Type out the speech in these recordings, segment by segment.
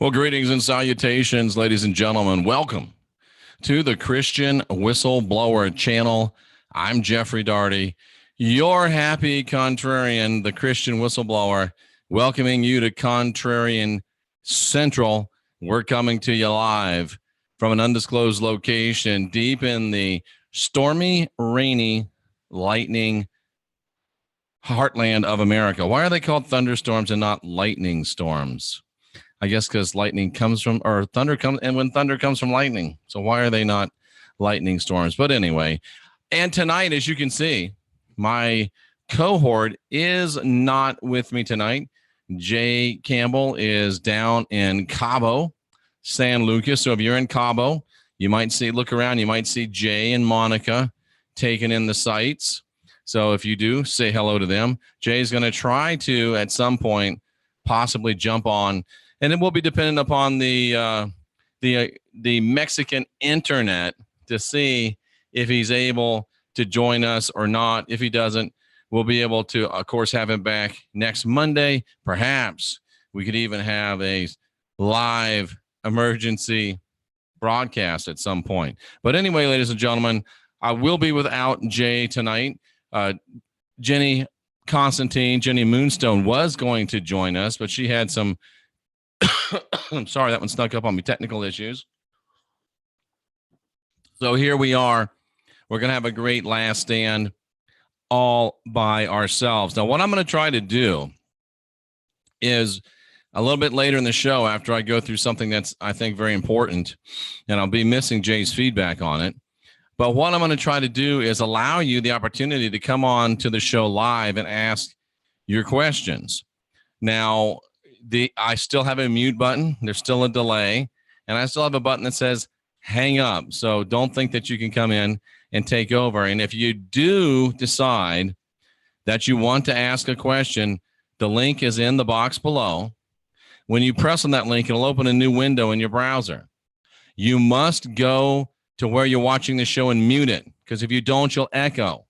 Well, greetings and salutations, ladies and gentlemen. Welcome to the Christian Whistleblower channel. I'm Jeffrey Daugherty, your happy contrarian, the Christian Whistleblower, welcoming you to Contrarian Central. We're coming to you live from an undisclosed location deep in the stormy, rainy, lightning heartland of America. Why are they called thunderstorms and not lightning storms? I guess because lightning comes from, or thunder comes, and when thunder comes from lightning. So why are they not lightning storms? But anyway, and tonight, as you can see, my cohort is not with me tonight. Jay Campbell is down in Cabo, San Lucas. So if you're in Cabo, you might see, look around, you might see Jay and Monica taking in the sights. So if you do, say hello to them. Jay's going to try to, at some point, possibly jump on. And it will be dependent upon the Mexican internet to see if he's able to join us or not. If he doesn't, we'll be able to, of course, have him back next Monday. Perhaps we could even have a live emergency broadcast at some point. But anyway, ladies and gentlemen, I will be without Jay tonight. Jenny Moonstone was going to join us, but she had some I'm sorry, that one snuck up on me. Technical issues. So here we are. We're going to have a great last stand all by ourselves. Now, what I'm going to try to do is a little bit later in the show, after I go through something that's, I think, very important, and I'll be missing Jay's feedback on it. But what I'm going to try to do is allow you the opportunity to come on to the show live and ask your questions. Now, I still have a mute button. There's still a delay, and I still have a button that says hang up. So don't think that you can come in and take over. And if you do decide that you want to ask a question, the link is in the box below. When you press on that link, it'll open a new window in your browser. You must go to where you're watching the show and mute it, because if you don't, you'll echo.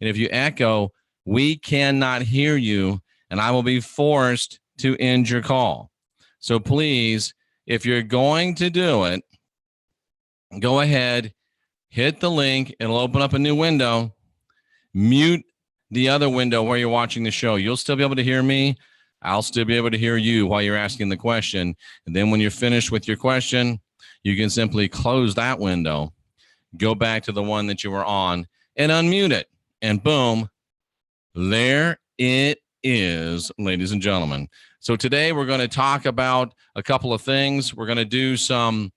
And if you echo, we cannot hear you, and I will be forced to end your call. So please, if you're going to do it, go ahead, hit the link. It'll open up a new window. Mute the other window where you're watching the show. You'll still be able to hear me. I'll still be able to hear you while you're asking the question. And then when you're finished with your question, you can simply close that window, go back to the one that you were on, and unmute it. And boom, there it is, ladies and gentlemen. So today we're going to talk about a couple of things. We're going to do some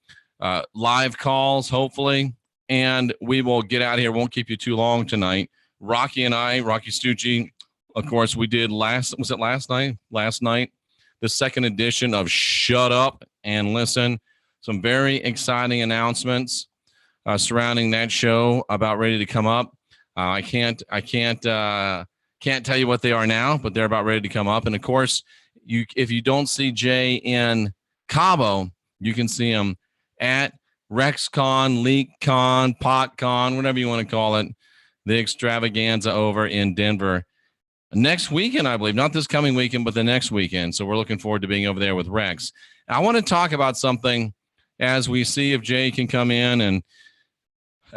live calls, hopefully, and we will get out of here. Won't keep you too long tonight. Rocky and I, Rocky Stucci, of course, we did last night, the second edition of Shut Up and Listen. Some very exciting announcements surrounding that show about ready to come up. I can't tell you what they are now, but they're about ready to come up. And of course, if you don't see Jay in Cabo, you can see him at RexCon, LeakCon, PotCon, whatever you want to call it, the extravaganza over in Denver next weekend, I believe. Not this coming weekend, but the next weekend. So we're looking forward to being over there with Rex. I want to talk about something as we see if Jay can come in, and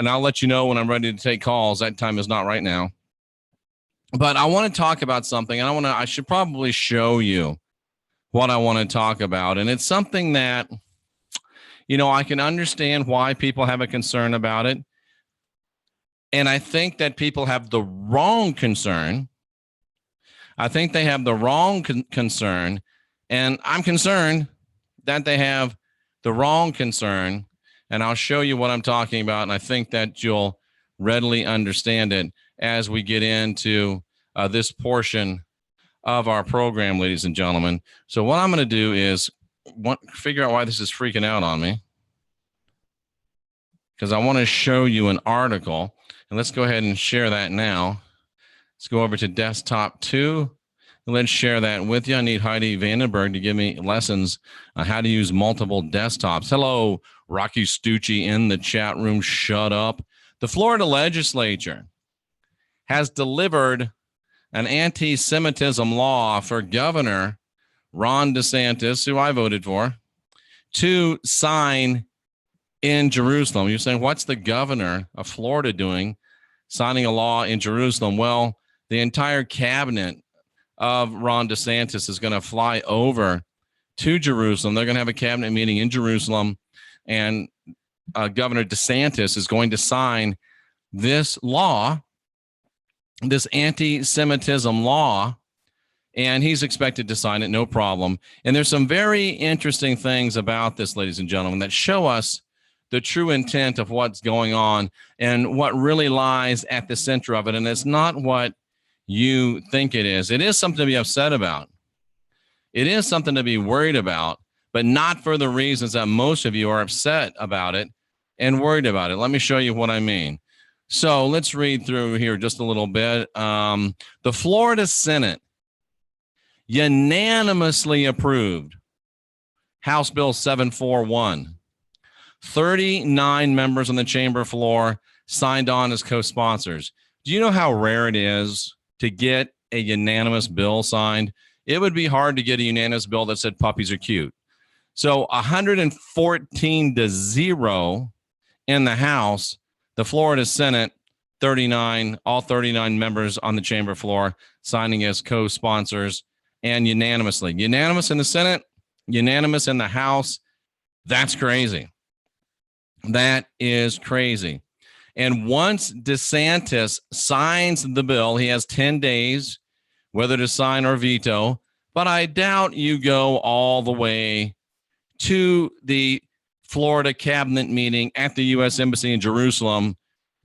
I'll let you know when I'm ready to take calls. That time is not right now. But I want to talk about something, and I should probably show you what I want to talk about. And it's something that, I can understand why people have a concern about it. And I think that people have the wrong concern. I think they have the wrong concern. And I'm concerned that they have the wrong concern. And I'll show you what I'm talking about. And I think that you'll readily understand it as we get into this portion of our program, ladies and gentlemen. So what I'm going to do is figure out why this is freaking out on me, because I want to show you an article. And let's go ahead and share that now. Let's go over to desktop 2. And let's share that with you. I need Heidi Vandenberg to give me lessons on how to use multiple desktops. Hello, Rocky Stucci in the chat room. Shut up. The Florida legislature has delivered an anti-Semitism law for Governor Ron DeSantis, who I voted for, to sign in Jerusalem. You're saying, what's the governor of Florida doing signing a law in Jerusalem? Well, the entire cabinet of Ron DeSantis is going to fly over to Jerusalem. They're going to have a cabinet meeting in Jerusalem, and Governor DeSantis is going to sign this law, this anti-Semitism law, and he's expected to sign it, no problem. And there's some very interesting things about this, ladies and gentlemen, that show us the true intent of what's going on and what really lies at the center of it. And it's not what you think it is. It is something to be upset about. It is something to be worried about, but not for the reasons that most of you are upset about it and worried about it. Let me show you what I mean. So let's read through here just a little bit. The Florida Senate unanimously approved House Bill 741. 39 members on the chamber floor signed on as co-sponsors. Do you know how rare it is to get a unanimous bill signed? It would be hard to get a unanimous bill that said puppies are cute. So 114-0 in the House, the Florida Senate, 39, all 39 members on the chamber floor signing as co-sponsors, and unanimously. Unanimous in the Senate, unanimous in the House. That's crazy. That is crazy. And once DeSantis signs the bill, he has 10 days whether to sign or veto, but I doubt you go all the way to the Florida cabinet meeting at the U.S. Embassy in Jerusalem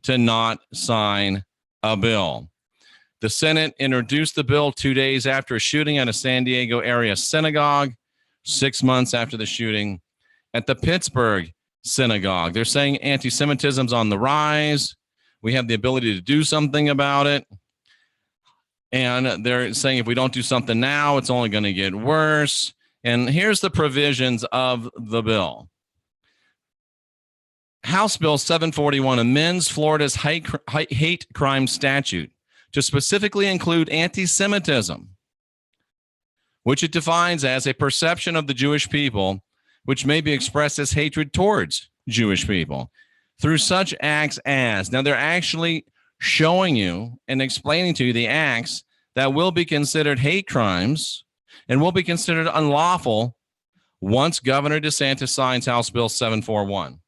to not sign a bill. The Senate introduced the bill 2 days after a shooting at a San Diego area synagogue, 6 months after the shooting at the Pittsburgh synagogue. They're saying anti-Semitism's on the rise. We have the ability to do something about it. And they're saying if we don't do something now, it's only going to get worse. And here's the provisions of the bill. House Bill 741 amends Florida's hate crime statute to specifically include anti-Semitism, which it defines as a perception of the Jewish people which may be expressed as hatred towards Jewish people through such acts as, now they're actually showing you and explaining to you the acts that will be considered hate crimes and will be considered unlawful once Governor DeSantis signs House Bill 741.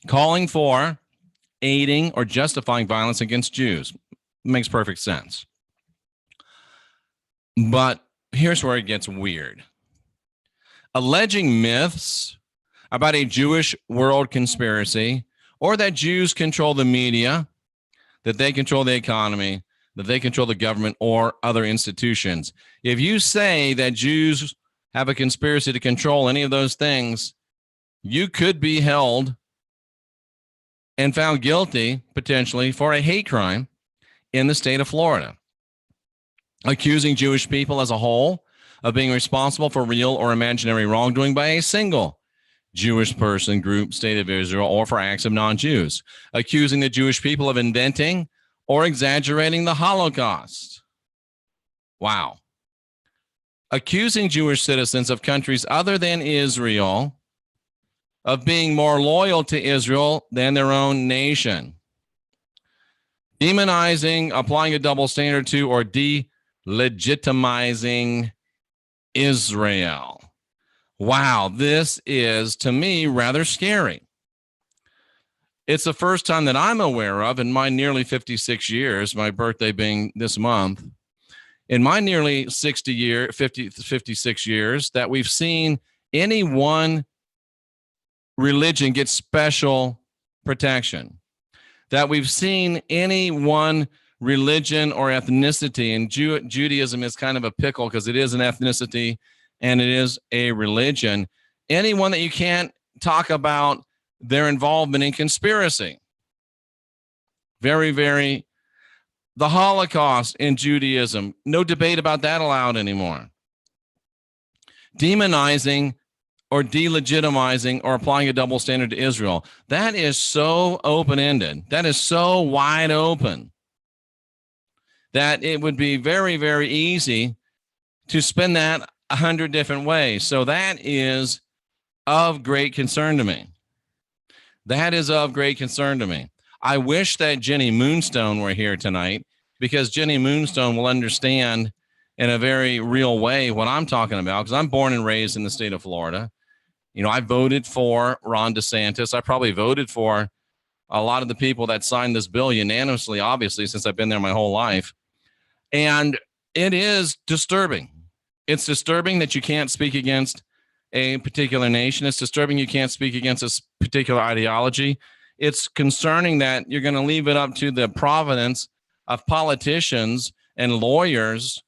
Calling for, aiding, or justifying violence against Jews. Makes perfect sense. But here's where it gets weird. Alleging myths about a Jewish world conspiracy, or that Jews control the media, that they control the economy, that they control the government or other institutions. If you say that Jews have a conspiracy to control any of those things, you could be held and found guilty, potentially, for a hate crime in the state of Florida. Accusing Jewish people as a whole of being responsible for real or imaginary wrongdoing by a single Jewish person, group, state of Israel, or for acts of non-Jews. Accusing the Jewish people of inventing or exaggerating the Holocaust. Wow. Accusing Jewish citizens of countries other than Israel of being more loyal to Israel than their own nation. Demonizing, applying a double standard to, or delegitimizing Israel. Wow, this is, to me, rather scary. It's the first time that I'm aware of in my nearly 56 years, my birthday being this month, in my nearly 56 years, that we've seen any one religion get special protection, that we've seen any one religion or ethnicity, and Judaism is kind of a pickle because it is an ethnicity and it is a religion, anyone that you can't talk about their involvement in conspiracy. Very, very, the Holocaust in Judaism, no debate about that allowed anymore. Demonizing or delegitimizing or applying a double standard to Israel. That is so open-ended. That is so wide open that it would be very, very easy to spin that 100 different ways. So that is of great concern to me. That is of great concern to me. I wish that Jenny Moonstone were here tonight, because Jenny Moonstone will understand in a very real way what I'm talking about, because I'm born and raised in the state of Florida. You know, I voted for Ron DeSantis. I probably voted for a lot of the people that signed this bill unanimously, obviously, since I've been there my whole life. And it is disturbing. It's disturbing that you can't speak against a particular nation. It's disturbing you can't speak against a particular ideology. It's concerning that you're going to leave it up to the providence of politicians and lawyers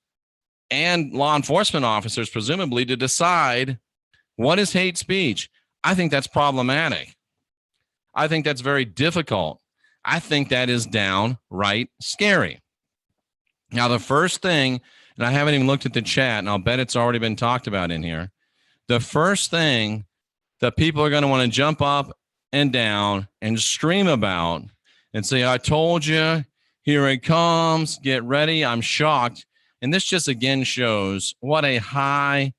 and law enforcement officers, presumably, to decide what is hate speech. I think that's problematic. I think that's very difficult. I think that is downright scary. Now, the first thing, and I haven't even looked at the chat, and I'll bet it's already been talked about in here. The first thing that people are going to want to jump up and down and scream about and say, I told you, here it comes, get ready, I'm shocked. And this just again shows what a high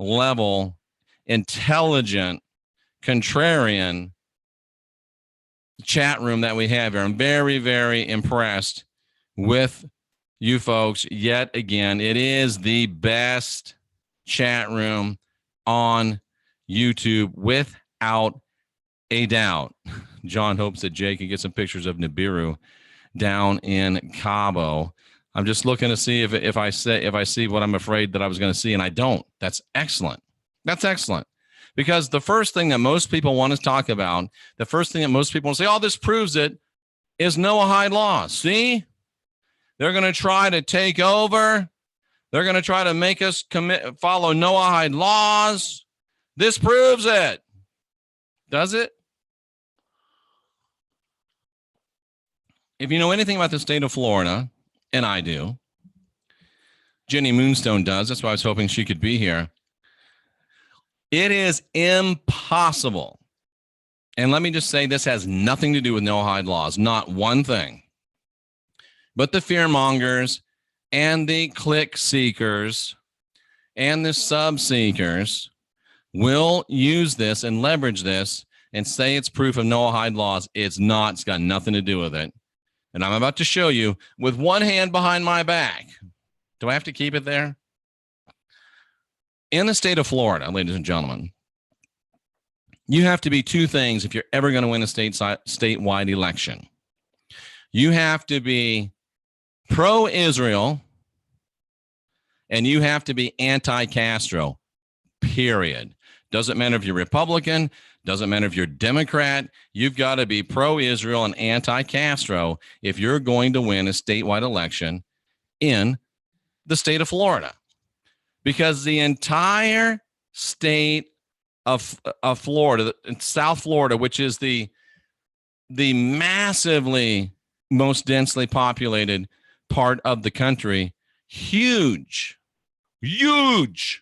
level, intelligent, contrarian chat room that we have here. I'm very, very impressed with you folks. Yet again, it is the best chat room on YouTube without a doubt. John hopes that Jay can get some pictures of Nibiru down in Cabo. I'm just looking to see if I see what I'm afraid that I was going to see, and I don't. That's excellent. That's excellent. Because the first thing that most people want to talk about, the first thing that most people want to say, oh, this proves it, is Noahide law. See? They're going to try to take over. They're going to try to make us follow Noahide laws. This proves it. Does it? If you know anything about the state of Florida, and I do, Jenny Moonstone does. That's why I was hoping she could be here. It is impossible. And let me just say, this has nothing to do with Noahide laws, not one thing. But the fearmongers and the click seekers and the sub seekers will use this and leverage this and say it's proof of Noahide laws. It's not. It's got nothing to do with it. And I'm about to show you with one hand behind my back. Do I have to keep it there? In the state of Florida, ladies and gentlemen, you have to be two things if you're ever going to win a statewide election. You have to be pro-Israel, and you have to be anti-Castro, period. Doesn't matter if you're Republican, doesn't matter if you're Democrat, you've got to be pro-Israel and anti-Castro if you're going to win a statewide election in the state of Florida. Because the entire state of Florida, South Florida, which is the massively most densely populated part of the country, huge Jewish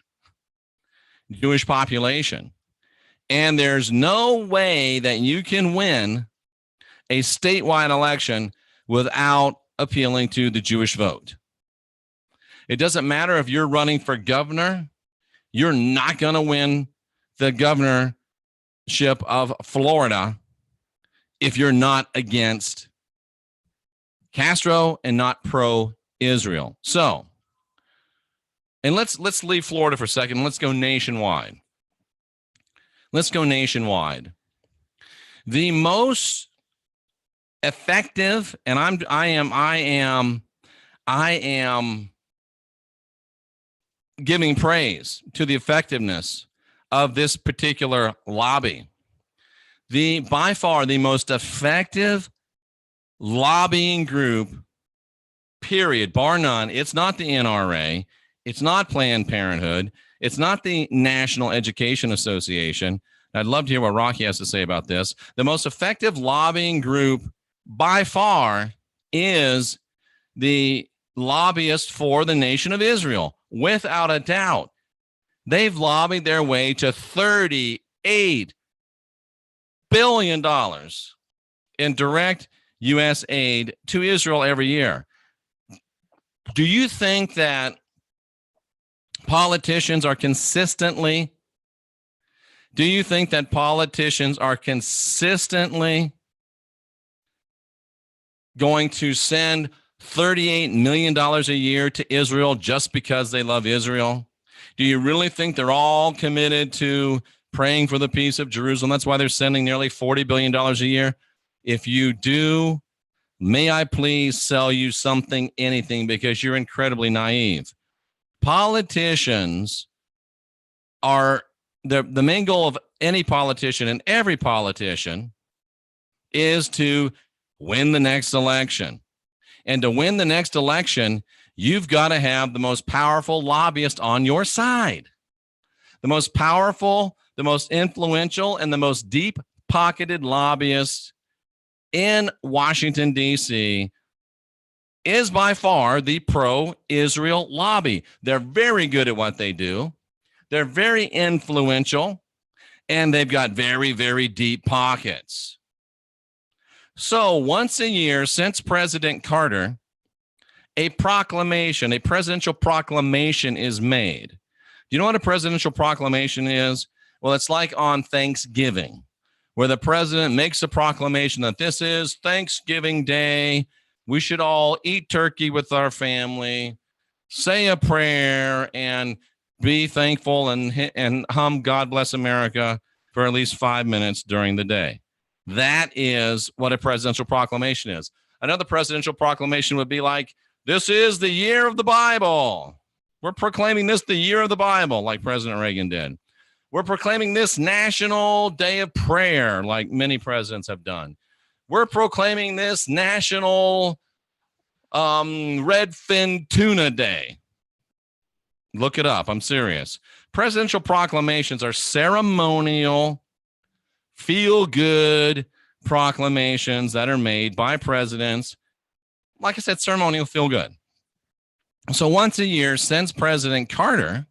population. And there's no way that you can win a statewide election without appealing to the Jewish vote. It doesn't matter if you're running for governor, you're not going to win the governorship of Florida if you're not against Castro and not pro-Israel. So, and let's leave Florida for a second. Let's go nationwide. The most effective, and I am giving praise to the effectiveness of this particular lobby. By far the most effective lobbying group, period, bar none. It's not the NRA. It's not Planned Parenthood. It's not the National Education Association. I'd love to hear what Rocky has to say about this. The most effective lobbying group by far is the lobbyist for the nation of Israel, without a doubt. They've lobbied their way to $38 billion in direct U.S. aid to Israel every year. Do you think that Politicians are consistently, do you think that politicians are consistently going to send $38 million a year to Israel just because they love Israel? Do you really think they're all committed to praying for the peace of Jerusalem? That's why they're sending nearly $40 billion a year. If you do, may I please sell you something, anything, because you're incredibly naive. Politicians are, the main goal of any politician and every politician is to win the next election. And to win the next election, you've got to have the most powerful lobbyist on your side. The most powerful, the most influential, and the most deep-pocketed lobbyist in Washington, D.C. is by far the pro-Israel lobby. They're very good at what they do. They're very influential, and they've got very, very deep pockets. So once a year since President Carter, a presidential proclamation is made. Do you know what a presidential proclamation is? Well, it's like on Thanksgiving, where the president makes a proclamation that this is Thanksgiving Day. We should all eat turkey with our family, say a prayer, and be thankful and hum God Bless America for at least 5 minutes during the day. That is what a presidential proclamation is. Another presidential proclamation would be like, this is the year of the Bible. We're proclaiming this the year of the Bible, like President Reagan did. We're proclaiming this National Day of Prayer, like many presidents have done. We're proclaiming this National Redfin Tuna Day. Look it up. I'm serious. Presidential proclamations are ceremonial, feel-good proclamations that are made by presidents. Like I said, ceremonial, feel-good. So once a year since President Carter,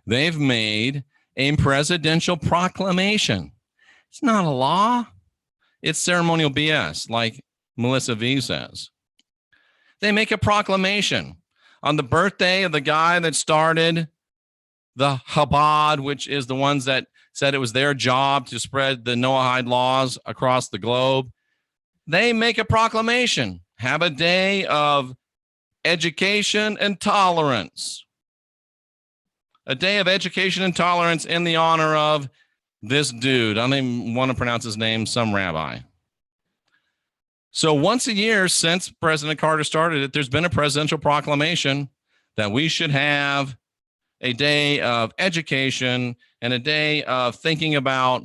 they've made a presidential proclamation. It's not a law. It's ceremonial BS, like Melissa V says. They make a proclamation on the birthday of the guy that started the Chabad, which is the ones that said it was their job to spread the Noahide laws across the globe. They make a proclamation, have a day of education and tolerance. A day of education and tolerance in the honor of this dude. I don't even want to pronounce his name, some rabbi. So once a year since President Carter started it, there's been a presidential proclamation that we should have a day of education and a day of thinking about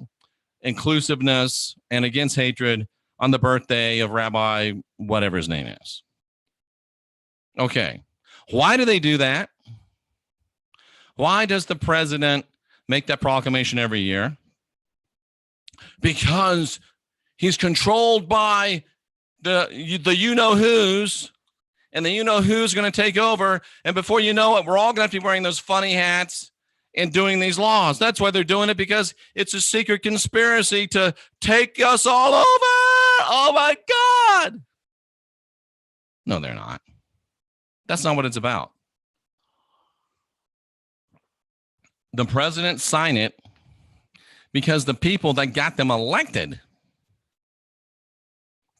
inclusiveness and against hatred on the birthday of Rabbi, whatever his name is. Okay. Why do they do that? Why does the president make that proclamation every year? Because he's controlled by the you-know-who's, and the you-know-who's going to take over. And before you know it, we're all going to have to be wearing those funny hats and doing these laws. That's why they're doing it, because it's a secret conspiracy to take us all over. Oh, my God. No, they're not. That's not what it's about. The president signed it because the people that got them elected,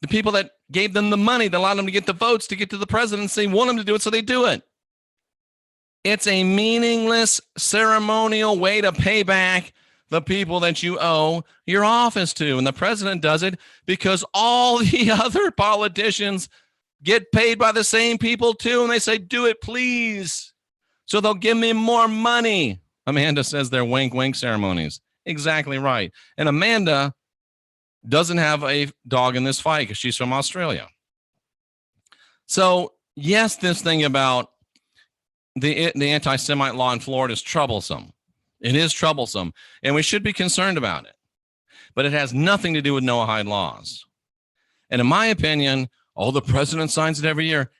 the people that gave them the money, that allowed them to get the votes to get to the presidency, want them to do it, so they do it. It's a meaningless ceremonial way to pay back the people that you owe your office to. And the president does it because all the other politicians get paid by the same people too. And they say, do it, please. So they'll give me more money. Amanda says they're wink, wink ceremonies. Exactly right. And Amanda doesn't have a dog in this fight because she's from Australia. So yes, this thing about the anti-Semite law in Florida is troublesome. It is troublesome, and we should be concerned about it. But it has nothing to do with Noahide laws. And in my opinion, the president signs it every year.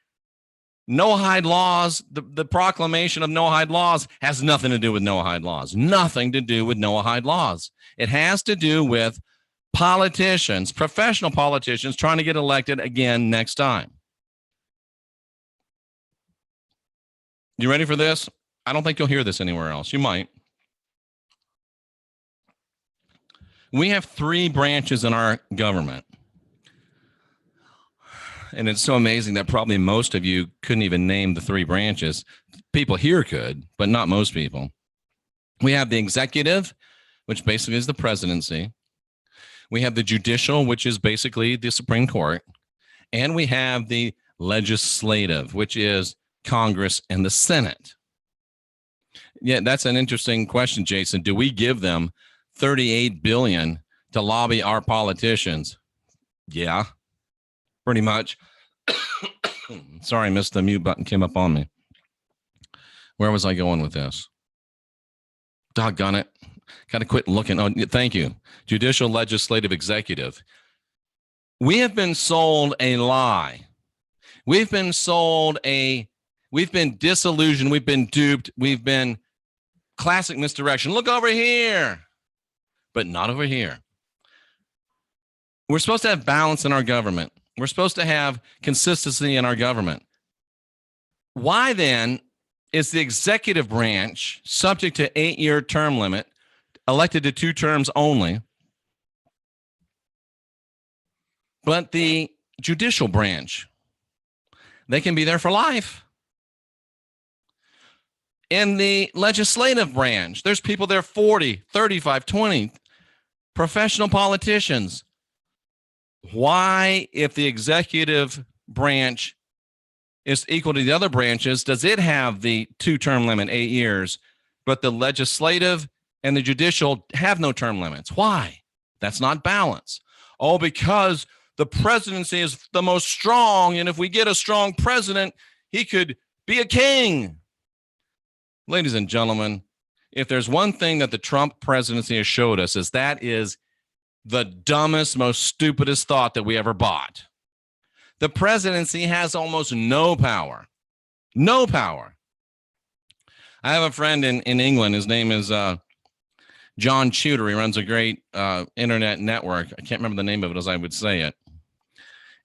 Noahide laws, the proclamation of Noahide laws has nothing to do with Noahide laws. Nothing to do with Noahide laws. It has to do with politicians, professional politicians, trying to get elected again next time. You ready for this? I don't think you'll hear this anywhere else. You might. We have three branches in our government. And it's so amazing that probably most of you couldn't even name the three branches. People here could, but not most people. We have the executive, which basically is the presidency. We have the judicial, which is basically the Supreme Court. And we have the legislative, which is Congress and the Senate. Yeah, that's an interesting question, Jason. Do we give them $38 billion to lobby our politicians? Yeah, pretty much. Sorry, I missed the mute button, came up on me. Where was I going with this? Doggone it. Got to quit looking. Oh, thank you. Judicial, legislative, executive. We have been sold a lie. We've been disillusioned. We've been duped. We've been classic misdirection. Look over here, but not over here. We're supposed to have balance in our government. We're supposed to have consistency in our government. Why then is the executive branch subject to 8-year term limit, elected to 2 terms only, but the judicial branch, they can be there for life? In the legislative branch, there's people there 40, 35, 20, professional politicians. Why, if the executive branch is equal to the other branches, does it have the 2-term limit, 8 years, but the legislative and the judicial have no term limits? Why? That's not balance. Oh, because the presidency is the most strong, and if we get a strong president, he could be a king. Ladies and gentlemen, if there's one thing that the Trump presidency has showed us, is that is the dumbest, most stupidest thought that we ever bought. The presidency has almost no power. No power. I have a friend in England. His name is John Tudor. He runs a great internet network. I can't remember the name of it as I would say it.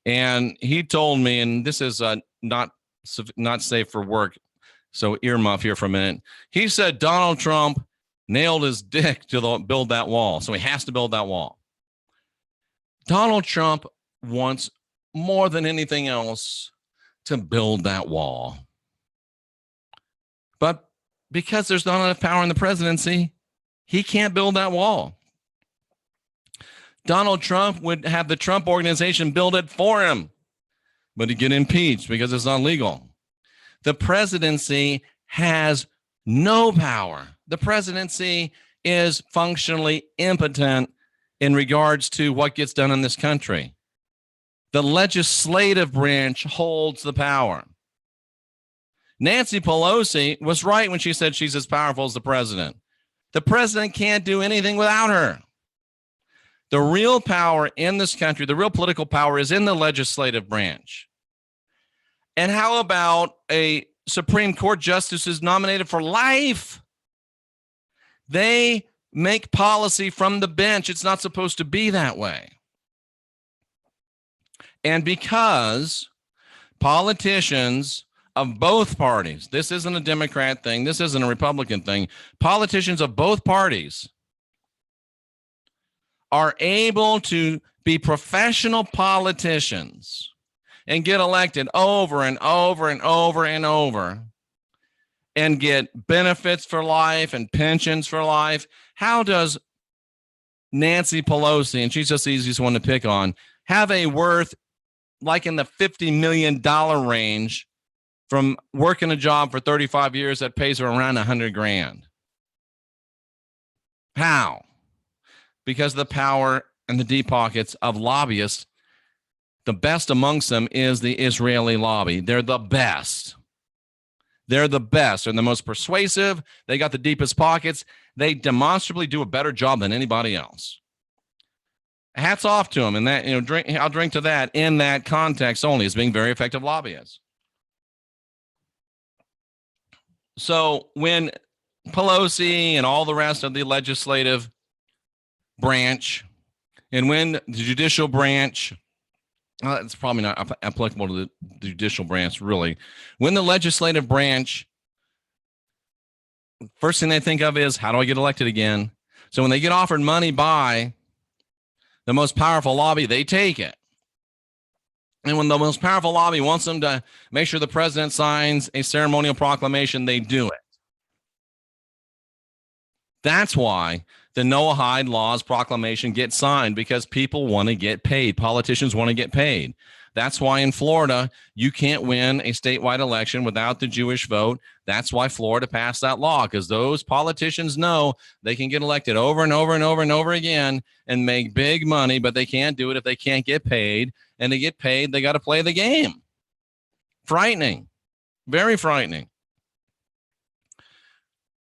And he told me, and this is not safe for work, so earmuff here for a minute. He said Donald Trump nailed his dick to build that wall, so he has to build that wall. Donald Trump wants more than anything else to build that wall. But because there's not enough power in the presidency, he can't build that wall. Donald Trump would have the Trump organization build it for him, but he'd get impeached because it's not legal. The presidency has no power. The presidency is functionally impotent in regards to what gets done in this country. The legislative branch holds the power. Nancy Pelosi was right when she said she's as powerful as the president. The president can't do anything without her. The real power in this country, the real political power, is in the legislative branch. And how about a Supreme Court justice who's nominated for life? They make policy from the bench. It's not supposed to be that way. And because politicians of both parties, this isn't a Democrat thing, this isn't a Republican thing, politicians of both parties are able to be professional politicians and get elected over and over and over and over and get benefits for life and pensions for life. How does Nancy Pelosi, and she's just the easiest one to pick on, have a worth like in the $50 million range from working a job for 35 years that pays her around $100,000? How? Because of the power and the deep pockets of lobbyists. The best amongst them is the Israeli lobby. They're the best. They're the best. They're the most persuasive. They got the deepest pockets. They demonstrably do a better job than anybody else. Hats off to them. And that, I'll drink to that in that context only, as being very effective lobbyists. So when Pelosi and all the rest of the legislative branch, and when the judicial branch, it's probably not applicable to the judicial branch, really. When the legislative branch first thing they think of is, how do I get elected again? So when they get offered money by the most powerful lobby, they take it. And when the most powerful lobby wants them to make sure the president signs a ceremonial proclamation, they do it. That's why the Noahide laws proclamation gets signed, because people want to get paid. Politicians want to get paid. That's why in Florida, you can't win a statewide election without the Jewish vote. That's why Florida passed that law, because those politicians know they can get elected over and over and over and over again and make big money, but they can't do it if they can't get paid. And they get paid, they got to play the game. Frightening. Very frightening.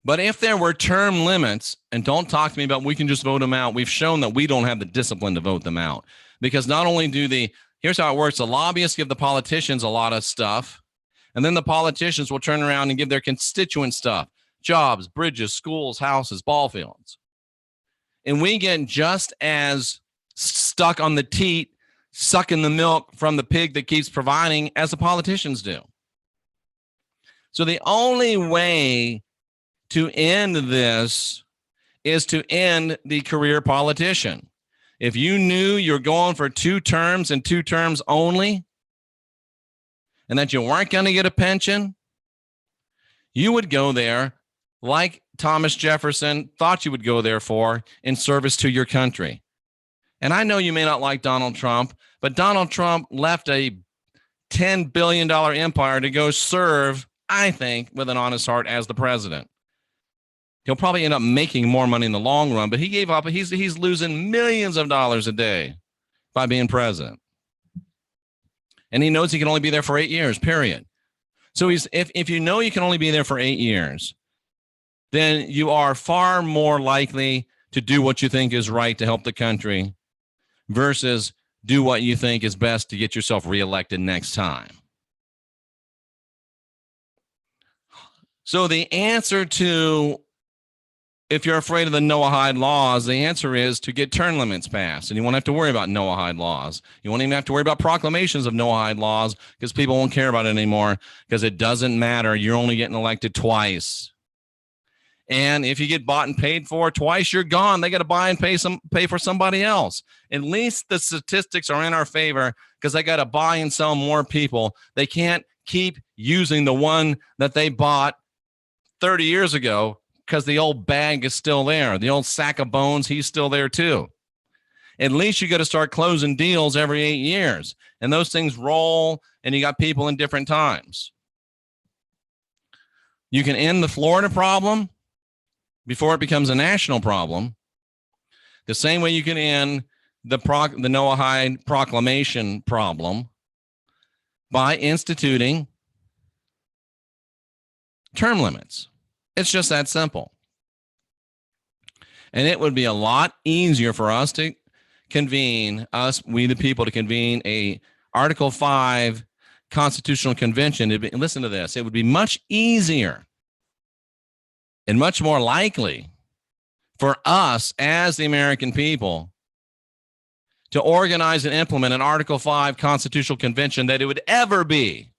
But if there were term limits, and don't talk to me about we can just vote them out, we've shown that we don't have the discipline to vote them out. Because not only do here's how it works, the lobbyists give the politicians a lot of stuff, and then the politicians will turn around and give their constituents stuff: jobs, bridges, schools, houses, ball fields. And we get just as stuck on the teat, sucking the milk from the pig that keeps providing, as the politicians do. So the only way to end this is to end the career politician. If you knew you're going for 2 terms and 2 terms only, and that you weren't going to get a pension, you would go there like Thomas Jefferson thought you would go there for, in service to your country. And I know you may not like Donald Trump, but Donald Trump left a $10 billion empire to go serve, I think, with an honest heart, as the president. He'll probably end up making more money in the long run, but he gave up. He's losing millions of dollars a day by being president. And he knows he can only be there for 8 years, period. So if you know you can only be there for 8 years, then you are far more likely to do what you think is right to help the country versus do what you think is best to get yourself reelected next time. So the answer to, if you're afraid of the Noahide laws, the answer is to get term limits passed. And you won't have to worry about Noahide laws. You won't even have to worry about proclamations of Noahide laws, because people won't care about it anymore, because it doesn't matter. You're only getting elected twice. And if you get bought and paid for twice, you're gone. They got to buy and pay for somebody else. At least the statistics are in our favor, because they got to buy and sell more people. They can't keep using the one that they bought 30 years ago, because the old bag is still there. The old sack of bones, he's still there too. At least you got to start closing deals every 8 years. And those things roll, and you got people in different times. You can end the Florida problem before it becomes a national problem, the same way you can end the Noahide proclamation problem by instituting term limits. It's just that simple. And it would be a lot easier for us to convene, we the people, to convene a Article 5 constitutional convention. Listen to this. It would be much easier and much more likely for us as the American people to organize and implement an Article 5 constitutional convention than it would ever be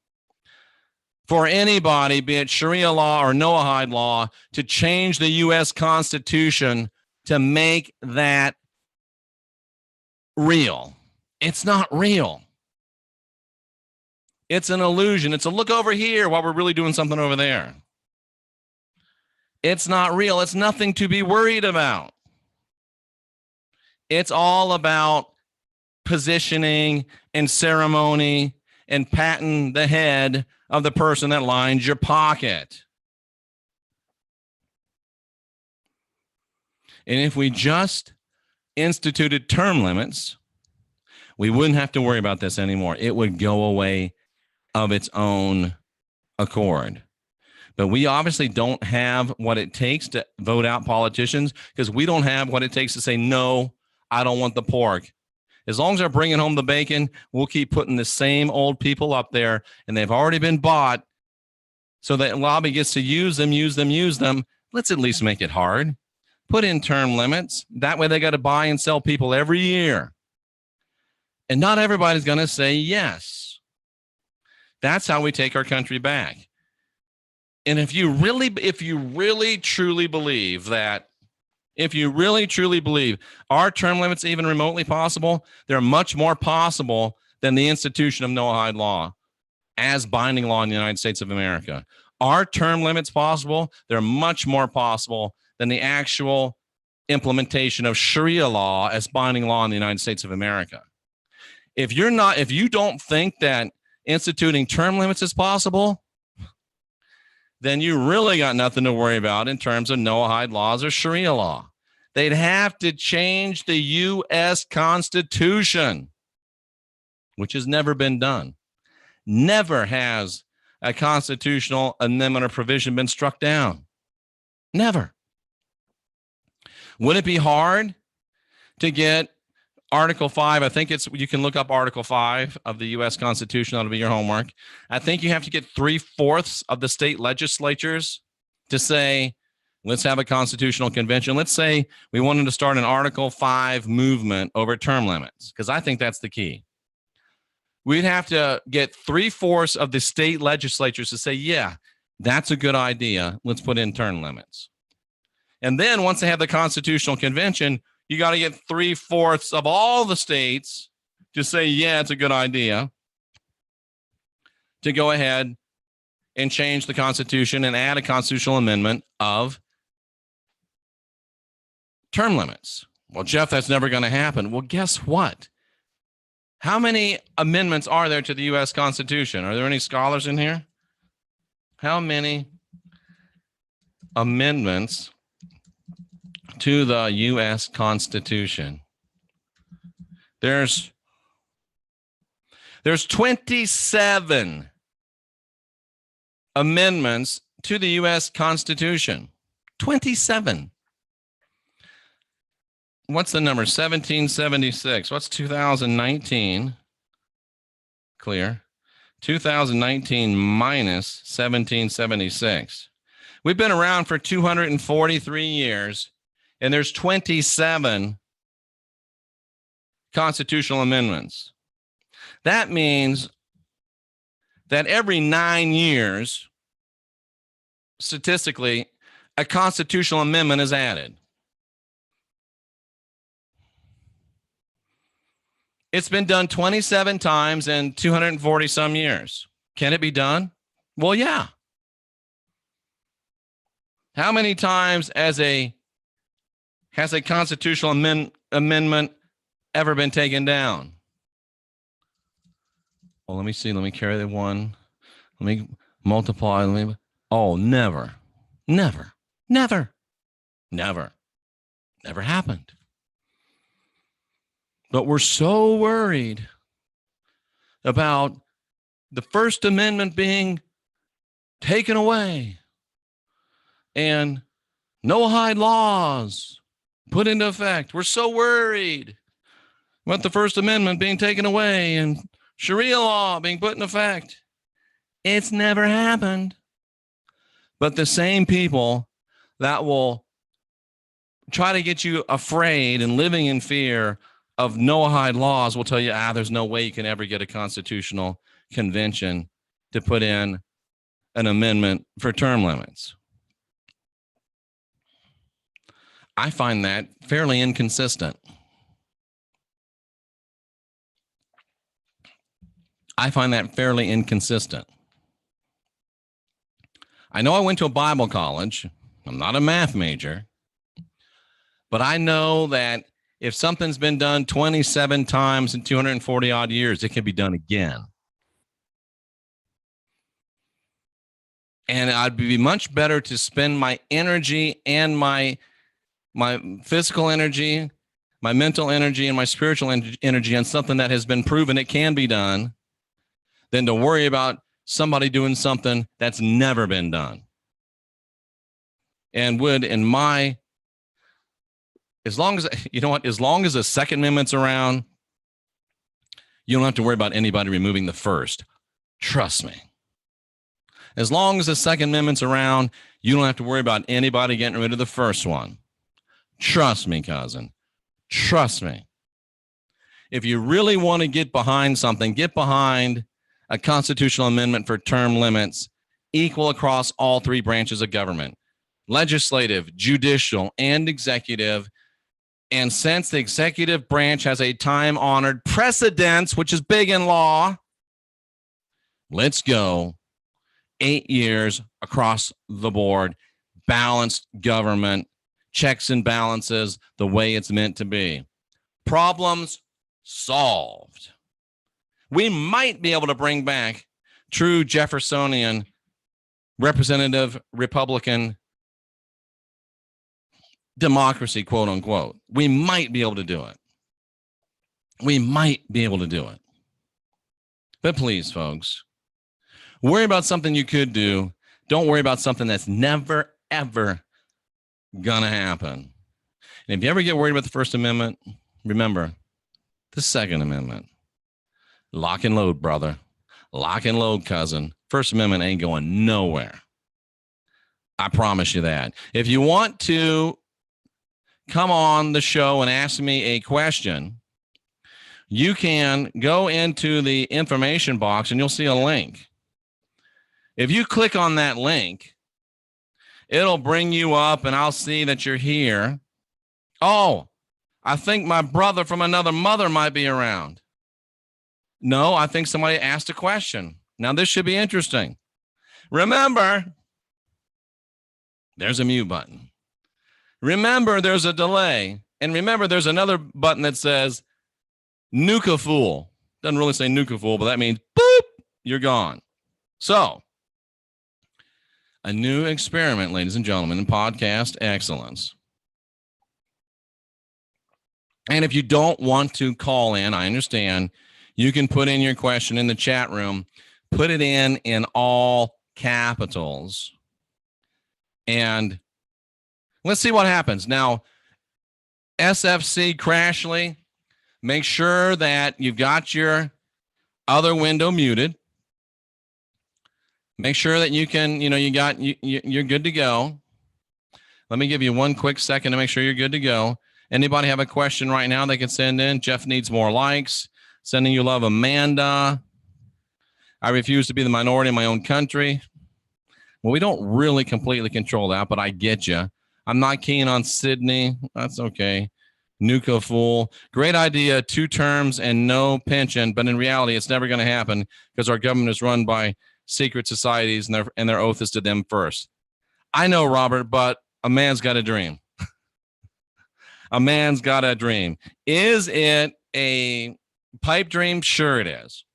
for anybody, be it Sharia law or Noahide law, to change the U.S. Constitution to make that real. It's not real. It's an illusion. It's a look over here while we're really doing something over there. It's not real. It's nothing to be worried about. It's all about positioning and ceremony and patting the head of the person that lines your pocket. And if we just instituted term limits, we wouldn't have to worry about this anymore. It would go away of its own accord. But we obviously don't have what it takes to vote out politicians, because we don't have what it takes to say, no, I don't want the pork. As long as they're bringing home the bacon, we'll keep putting the same old people up there, and they've already been bought, so that lobby gets to use them. Let's at least make it hard. Put in term limits. That way they got to buy and sell people every year. And not everybody's going to say yes. That's how we take our country back. And if you really truly believe that, are term limits even remotely possible? They're much more possible than the institution of Noahide law as binding law in the United States of America. Are term limits possible? They're much more possible than the actual implementation of Sharia law as binding law in the United States of America. If you don't think that instituting term limits is possible, then you really got nothing to worry about in terms of Noahide laws or Sharia law. They'd have to change the U.S. Constitution, which has never been done. Never has a constitutional amendment or provision been struck down. Never. Would it be hard to get Article 5? I think you can look up Article 5 of the U.S. Constitution. That'll be your homework. I think you have to get 3/4 of the state legislatures to say, let's have a constitutional convention. Let's say we wanted to start an Article 5 movement over term limits, because I think that's the key. We'd have to get 3/4 of the state legislatures to say, yeah, that's a good idea. Let's put in term limits. And then once they have the constitutional convention, you got to get 3/4 of all the states to say, yeah, it's a good idea to go ahead and change the Constitution and add a constitutional amendment of term limits. Well, Jeff, that's never going to happen. Well, guess what? How many amendments are there to the U.S. Constitution? Are there any scholars in here? How many amendments to the U.S. Constitution? There's 27 amendments to the U.S. Constitution. 27. What's the number? 1776. What's 2019? Clear. 2019 minus 1776. We've been around for 243 years, and there's 27 constitutional amendments. That means that every 9 years, statistically, a constitutional amendment is added. It's been done 27 times in 240 some years. Can it be done? Well, yeah. How many times has a constitutional amendment ever been taken down? Well, let me see. Let me carry the one. Let me multiply. Never. Never. Never. Never. Never happened. But we're so worried about the First Amendment being taken away and Noahide laws put into effect. We're so worried about the First Amendment being taken away and Sharia law being put in effect. It's never happened. But the same people that will try to get you afraid and living in fear of Noahide laws will tell you, there's no way you can ever get a constitutional convention to put in an amendment for term limits. I find that fairly inconsistent. I know I went to a Bible college. I'm not a math major, but I know that if something's been done 27 times in 240 odd years, it can be done again. And I'd be much better to spend my energy and my physical energy, my mental energy, and my spiritual energy on something that has been proven it can be done than to worry about somebody doing something that's never been done. And would, as long as the Second Amendment's around, you don't have to worry about anybody removing the First. Trust me. As long as the Second Amendment's around, you don't have to worry about anybody getting rid of the first one. Trust me, cousin. Trust me. If you really want to get behind something, get behind a constitutional amendment for term limits equal across all three branches of government: legislative, judicial, and executive. And since the executive branch has a time-honored precedence, which is big in law, let's go 8 years across the board, balanced government, checks and balances the way it's meant to be. Problems solved. We might be able to bring back true Jeffersonian representative Republican democracy, quote unquote. We might be able to do it. We might be able to do it. But please, folks, worry about something you could do. Don't worry about something that's never, ever gonna happen. And if you ever get worried about the First Amendment, remember the Second Amendment. Lock and load, brother. Lock and load, cousin. First Amendment ain't going nowhere. I promise you that. If you want to come on the show and ask me a question, you can go into the information box and you'll see a link. If you click on that link, it'll bring you up and I'll see that you're here. Oh, I think my brother from another mother might be around. No, I think somebody asked a question. Now this should be interesting. Remember, there's a mute button. Remember, there's a delay. And remember, there's another button that says nuka fool. Doesn't really say nuka fool, but that means boop, you're gone. So, a new experiment, ladies and gentlemen, in podcast excellence. And if you don't want to call in, I understand. You can put in your question in the chat room. Put it in all capitals. And let's see what happens. Now, SFC Crashly, make sure that you've got your other window muted. Make sure that you can, you're good to go. Let me give you one quick second to make sure you're good to go. Anybody have a question right now they can send in? Jeff needs more likes. Sending you love, Amanda. I refuse to be the minority in my own country. Well, we don't really completely control that, but I get you. I'm not keen on Sydney. That's okay. Nuka fool. Great idea. 2 terms and no pension. But in reality, it's never going to happen because our government is run by secret societies and their oath is to them first. I know, Robert, but a man's got a dream. A man's got a dream. Is it a pipe dream? Sure it is.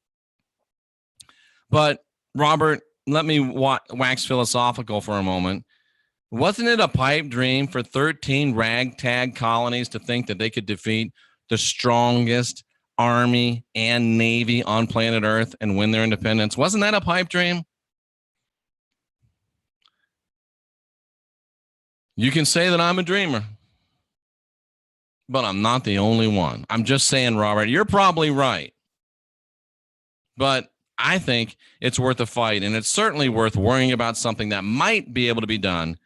But Robert, let me wax philosophical for a moment. Wasn't it a pipe dream for 13 ragtag colonies to think that they could defeat the strongest army and navy on planet Earth and win their independence? Wasn't that a pipe dream? You can say that I'm a dreamer, but I'm not the only one. I'm just saying, Robert, you're probably right. But I think it's worth a fight, and it's certainly worth worrying about something that might be able to be done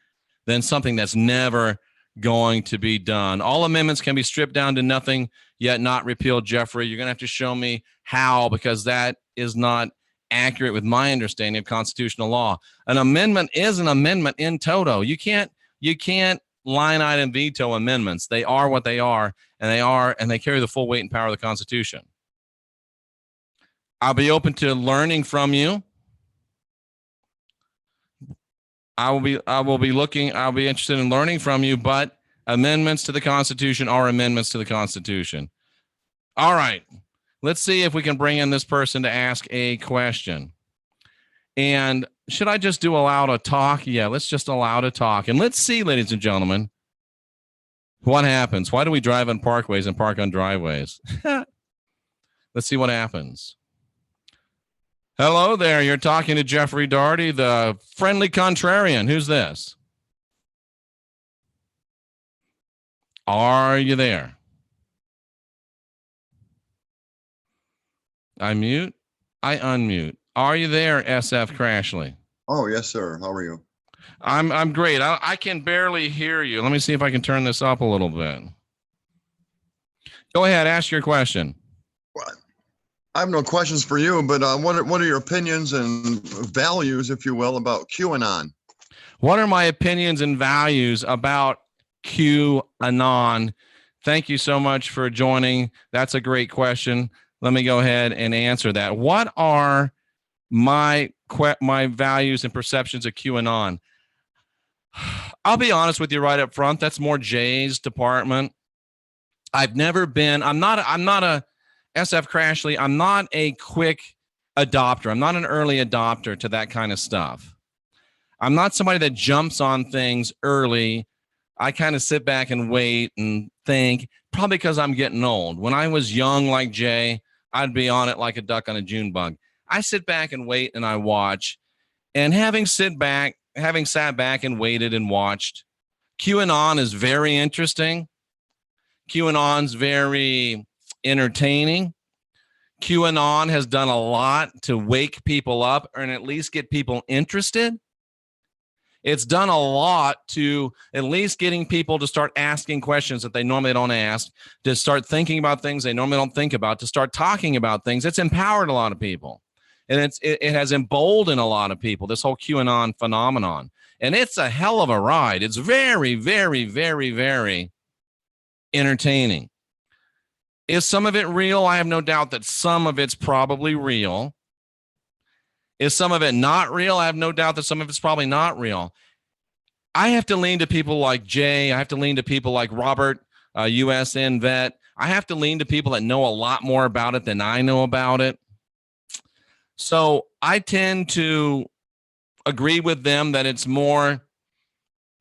than something that's never going to be done. All amendments can be stripped down to nothing, yet not repealed, Jeffrey. You're going to have to show me how, because that is not accurate with my understanding of constitutional law. An amendment is an amendment in toto. You can't line item veto amendments. They are what they are, and they carry the full weight and power of the Constitution. I'll be open to learning from you. I'll be interested in learning from you, but amendments to the Constitution are amendments to the Constitution. All right. Let's see if we can bring in this person to ask a question. And should I just do allow to talk? Yeah, let's just allow to talk. And let's see, ladies and gentlemen, what happens. Why do we drive on parkways and park on driveways? Let's see what happens. Hello there. You're talking to Jeffrey Daugherty, the friendly contrarian. Who's this? Are you there? I mute. I unmute. Are you there, SF Crashly? Oh, yes, sir. How are you? I'm great. I can barely hear you. Let me see if I can turn this up a little bit. Go ahead. Ask your question. What? I have no questions for you, but what are your opinions and values, if you will, about QAnon? What are my opinions and values about QAnon? Thank you so much for joining. That's a great question. Let me go ahead and answer that. What are my values and perceptions of QAnon? I'll be honest with you right up front. That's more Jay's department. I'm not a SF Crashly. I'm not a quick adopter. I'm not an early adopter to that kind of stuff. I'm not somebody that jumps on things early. I kind of sit back and wait and think, probably because I'm getting old. When I was young like Jay, I'd be on it like a duck on a June bug. I sit back and wait and I watch. And having sat back and waited and watched, QAnon is very interesting. QAnon's very entertaining. QAnon has done a lot to wake people up and at least get people interested. It's done a lot to at least getting people to start asking questions that they normally don't ask, to start thinking about things they normally don't think about, to start talking about things. It's empowered a lot of people. And it has emboldened a lot of people, this whole QAnon phenomenon. And it's a hell of a ride. It's very, very, very, very entertaining. Is some of it real? I have no doubt that some of it's probably real. Is some of it not real? I have no doubt that some of it's probably not real. I have to lean to people like Jay. I have to lean to people like Robert, USN vet. I have to lean to people that know a lot more about it than I know about it. So I tend to agree with them that it's more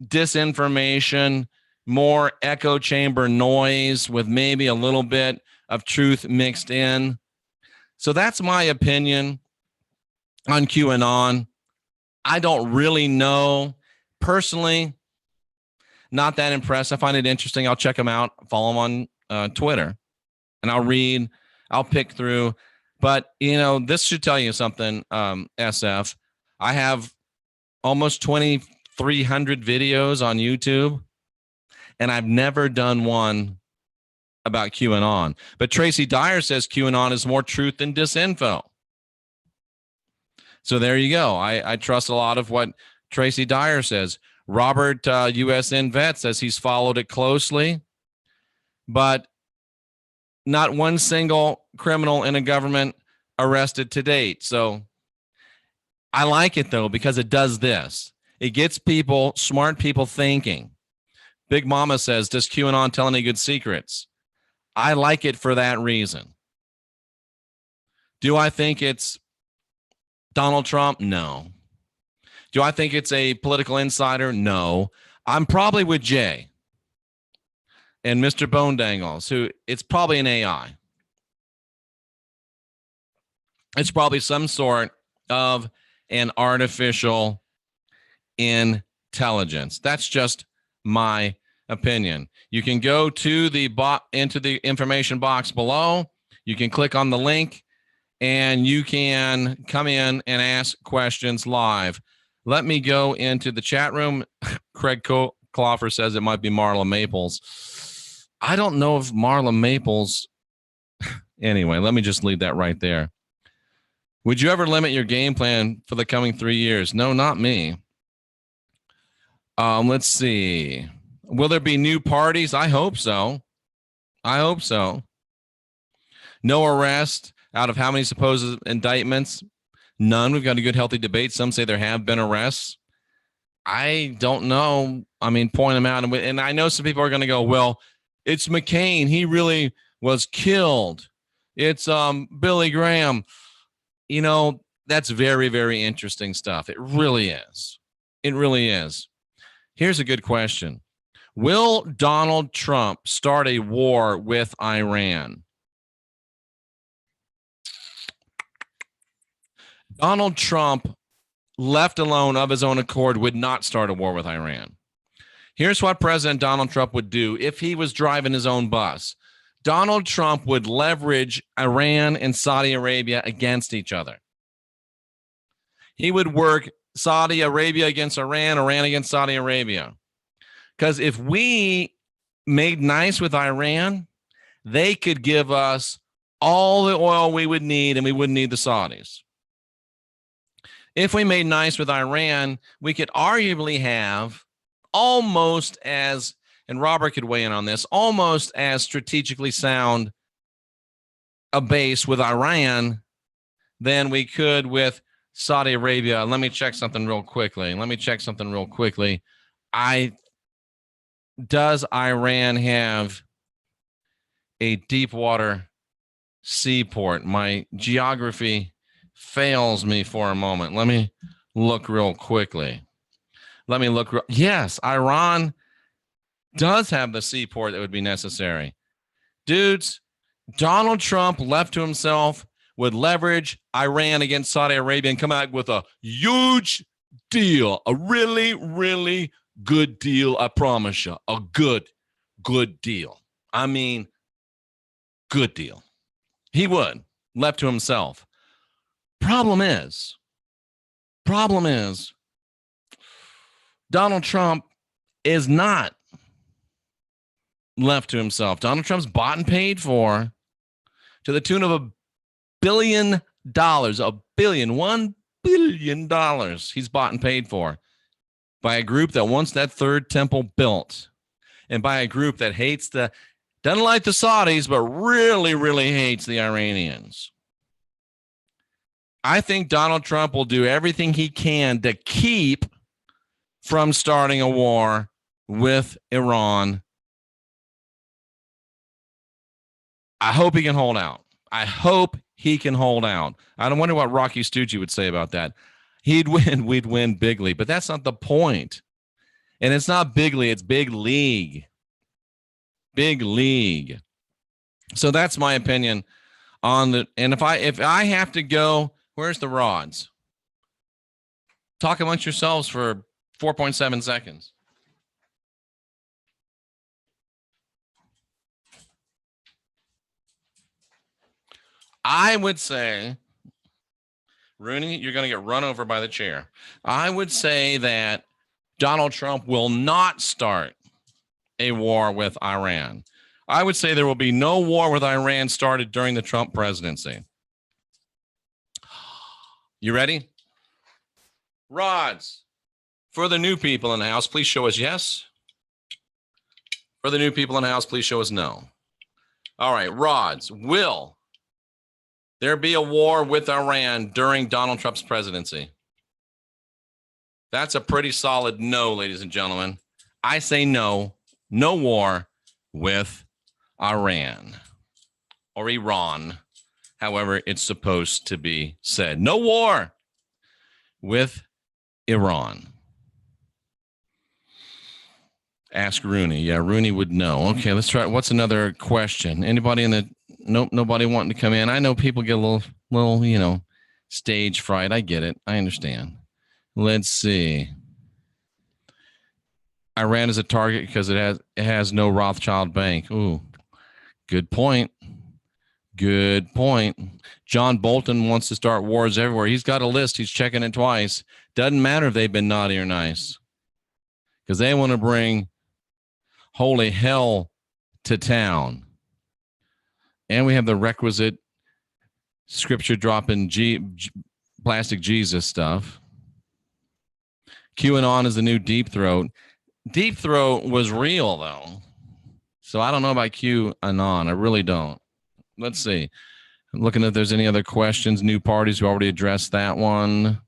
disinformation, more echo chamber noise with maybe a little bit of truth mixed in. So that's my opinion on QAnon. I don't really know. Personally, not that impressed. I find it interesting. I'll check them out, follow them on Twitter, and I'll pick through. But, this should tell you something, SF. I have almost 2,300 videos on YouTube, and I've never done one about QAnon. But Tracy Dyer says QAnon is more truth than disinfo. So there you go. I trust a lot of what Tracy Dyer says. Robert, USN vet, says he's followed it closely, but not one single criminal in a government arrested to date. So I like it, though, because it does this. It gets people, smart people, thinking. Big Mama says, does QAnon tell any good secrets? I like it for that reason. Do I think it's Donald Trump? No. Do I think it's a political insider? No. I'm probably with Jay and Mr. Bone Dangles, who it's probably an AI. It's probably some sort of an artificial intelligence. That's just my opinion. You can go to into the information box below. You can click on the link and you can come in and ask questions live. Let me go into the chat room. Craig Cloffer says it might be Marla Maples. I don't know if Marla Maples. Anyway, let me just leave that right there. Would you ever limit your game plan for the coming 3 years? No, not me. Let's see. Will there be new parties? I hope so. No arrest out of how many supposed indictments? None. We've got a good, healthy debate. Some say there have been arrests. I don't know. I mean, point them out. And I know some people are going to go, well, it's McCain. He really was killed. It's Billy Graham. That's very, very interesting stuff. It really is. It really is. Here's a good question. Will Donald Trump start a war with Iran? Donald Trump, left alone of his own accord, would not start a war with Iran. Here's what President Donald Trump would do if he was driving his own bus. Donald Trump would leverage Iran and Saudi Arabia against each other. He would work Saudi Arabia against Iran, Iran against Saudi Arabia. Because if we made nice with Iran, they could give us all the oil we would need, and we wouldn't need the Saudis. If we made nice with Iran, we could arguably have almost as, and Robert could weigh in on this, almost as strategically sound a base with Iran than we could with Saudi Arabia. Let me check something real quickly. Does Iran have a deep water seaport? My geography fails me for a moment. Let me look real quickly. Yes, Iran does have the seaport that would be necessary. Dudes, Donald Trump, left to himself, would leverage Iran against Saudi Arabia and come out with a huge deal, a really, really good deal. I promise you, a good deal. I mean, good deal. He would, left to himself. Problem is, Donald Trump is not left to himself. Donald Trump's bought and paid for to the tune of $1 billion. $1 billion he's bought and paid for by a group that wants that third temple built, and by a group that doesn't like the Saudis, but really, really hates the Iranians. I think Donald Trump will do everything he can to keep from starting a war with Iran. I hope he can hold out. I don't wonder what Rocky Stucci would say about that. He'd win. We'd win bigly, but that's not the point. And it's not bigly. It's big league. Big league. So that's my opinion on the. And if I have to go, where's the rods? Talk amongst yourselves for 4.7 seconds. I would say, Rooney, you're going to get run over by the chair. I would say that Donald Trump will not start a war with Iran. I would say there will be no war with Iran started during the Trump presidency. You ready? Rods, for the new people in the house, please show us yes. For the new people in the house, please show us no. All right, rods, will there be a war with Iran during Donald Trump's presidency? That's a pretty solid no, ladies and gentlemen. I say no. No war with Iran or Iran, however it's supposed to be said. No war with Iran. Ask Rooney. Yeah, Rooney would know. Okay, let's try. What's another question? Anybody in the... Nope, nobody wanting to come in. I know people get a little, stage fright. I get it. I understand. Let's see. Iran is a target because it has no Rothschild bank. Ooh, good point. John Bolton wants to start wars everywhere. He's got a list. He's checking it twice. Doesn't matter if they've been naughty or nice, because they want to bring holy hell to town. And we have the requisite scripture dropping plastic Jesus stuff. QAnon is the new Deep Throat. Deep Throat was real, though. So I don't know about QAnon. I really don't. Let's see. I'm looking if there's any other questions. New parties, we already addressed that one.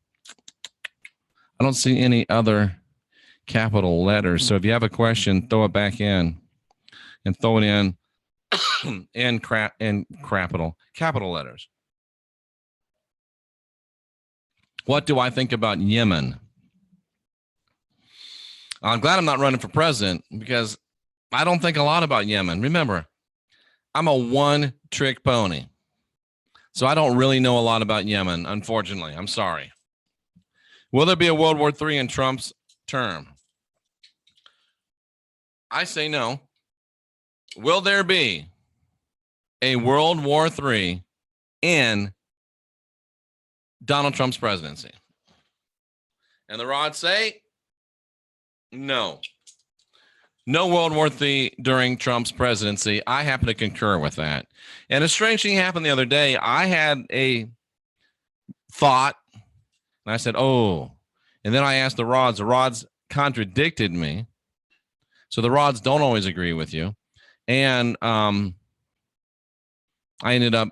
I don't see any other capital letters. So if you have a question, throw it back in. And throw it in capital letters. What do I think about Yemen? I'm glad I'm not running for president, because I don't think a lot about Yemen. Remember, I'm a one-trick pony. So I don't really know a lot about Yemen, unfortunately. I'm sorry. Will there be a World War III in Trump's term? I say no. Will there be a World War III in Donald Trump's presidency? And the rods say no. No World War III during Trump's presidency. I happen to concur with that. And a strange thing happened the other day. I had a thought, and I said, oh. And then I asked the rods. The rods contradicted me. So the rods don't always agree with you. And I ended up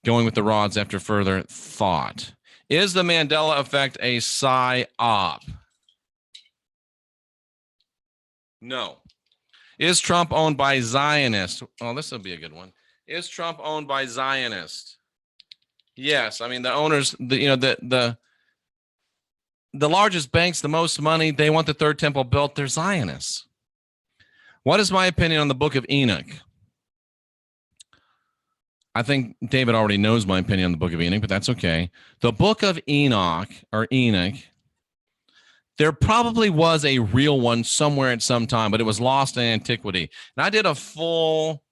going with the rods after further thought. Is the Mandela effect a psy-op? No. Is Trump owned by Zionists? Oh, this will be a good one. Is Trump owned by Zionists? Yes. I mean, the owners, the largest banks, the most money, they want the third temple built. They're Zionists. What is my opinion on the book of Enoch? I think David already knows my opinion on the book of Enoch, but that's okay. The book of Enoch, there probably was a real one somewhere at some time, but it was lost in antiquity. And I did a full,